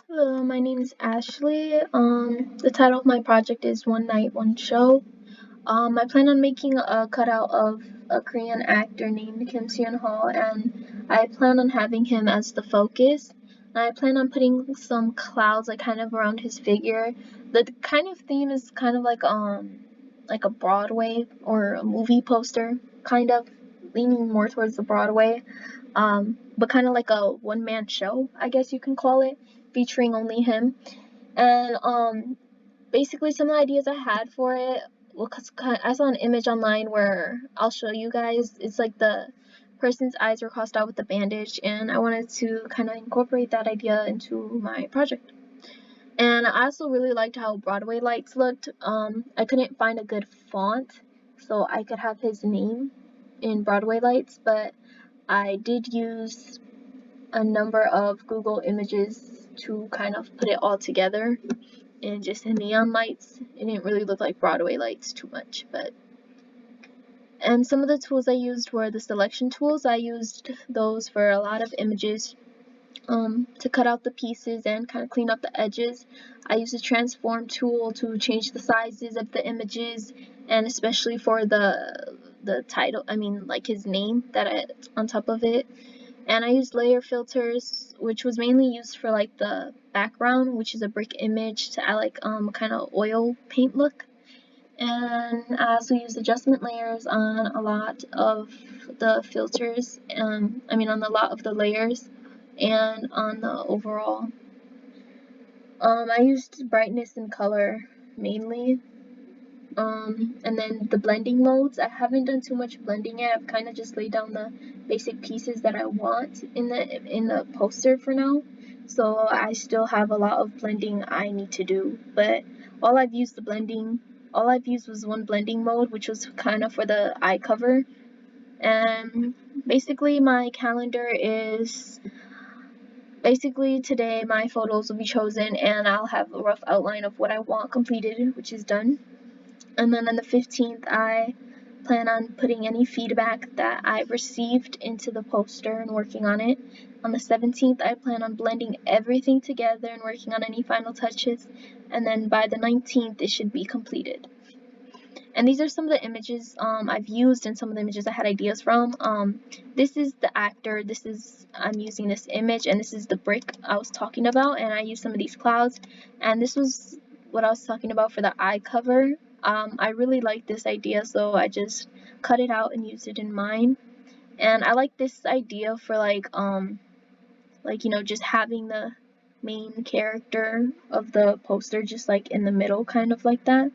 Hello, my name is Ashley. The title of my project is One Night, One Show. I plan on making a cutout of a Korean actor named Kim Seon-ho, and I plan on having him as the focus. And I plan on putting some clouds like kind of around his figure. The kind of theme is kind of like a Broadway or a movie poster, kind of leaning more towards the Broadway. But kind of like a one-man show, I guess you can call it, featuring only him. And basically some of the ideas I had for it, well, cause I saw an image online where I'll show you guys. It's like the person's eyes were crossed out with a bandage, and I wanted to kind of incorporate that idea into my project. And I also really liked how Broadway lights looked. I couldn't find a good font, so I could have his name in Broadway lights, but I did use a number of Google images to kind of put it all together, and just neon lights. It didn't really look like Broadway lights too much, but and some of the tools I used were the selection tools. I used those for a lot of images to cut out the pieces and kind of clean up the edges. I used a transform tool to change the sizes of the images, and especially for the title, I mean like his name on top of it. And I used layer filters, which was mainly used for like the background, which is a brick image, to add like kind of oil paint look. And I also used adjustment layers on a lot of the filters, on a lot of the layers and on the overall. I used brightness and color mainly. And then the blending modes, I haven't done too much blending yet. I've kind of just laid down the basic pieces that I want in the poster for now. So I still have a lot of blending I need to do, but all I've used was one blending mode, which was kind of for the eye cover. And basically my calendar is basically today my photos will be chosen, and I'll have a rough outline of what I want completed, which is done. And then on the 15th, I plan on putting any feedback that I've received into the poster and working on it. On the 17th, I plan on blending everything together and working on any final touches. And then by the 19th, it should be completed. And these are some of the images I've used and some of the images I had ideas from. This is the actor, I'm using this image, and this is the brick I was talking about, and I used some of these clouds. And this was what I was talking about for the eye cover. I really like this idea, so I just cut it out and used it in mine. And I like this idea for just having the main character of the poster just like in the middle, kind of like that.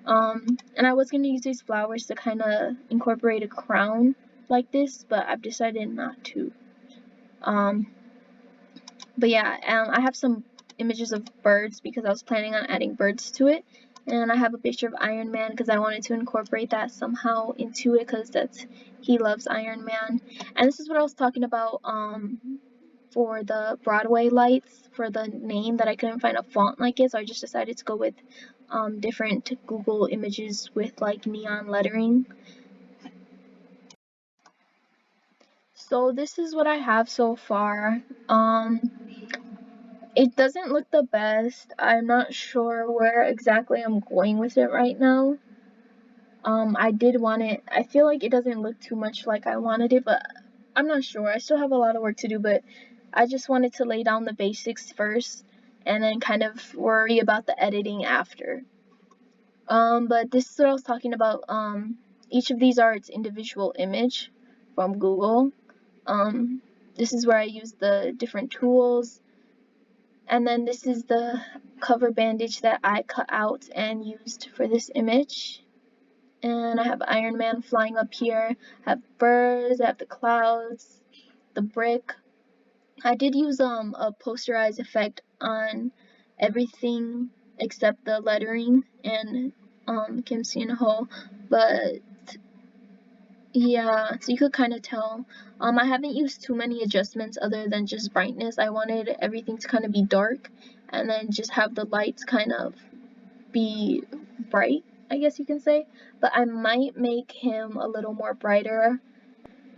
And I was going to use these flowers to kind of incorporate a crown like this, but I've decided not to. Um, but yeah, I have some images of birds because I was planning on adding birds to it. And I have a picture of Iron Man because I wanted to incorporate that somehow into it because he loves Iron Man. And this is what I was talking about for the Broadway lights for the name, that I couldn't find a font like it, so I just decided to go with different Google images with like neon lettering. So this is what I have so far. It doesn't look the best. I'm not sure where exactly I'm going with it right now. I did want it. I feel like it doesn't look too much like I wanted it, but I'm not sure. I still have a lot of work to do, but I just wanted to lay down the basics first and then kind of worry about the editing after. But this is what I was talking about. Each of these are its individual image from Google. This is where I use the different tools. And then this is the cover bandage that I cut out and used for this image. And I have Iron Man flying up here. I have birds, I have the clouds, the brick. I did use a posterized effect on everything except the lettering and Kim Seon-ho, but yeah, so you could kind of tell. I haven't used too many adjustments other than just brightness. I wanted everything to kind of be dark and then just have the lights kind of be bright, I guess you can say. But I might make him a little more brighter,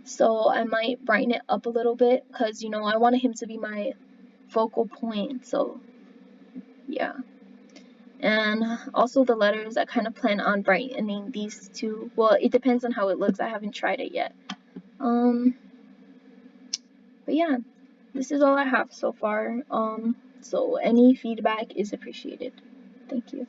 so I might brighten it up a little bit because I wanted him to be my focal point. So yeah. And also the letters, I kind of plan on brightening these two. Well, it depends on how it looks. I haven't tried it yet. But yeah, this is all I have so far. So any feedback is appreciated. Thank you.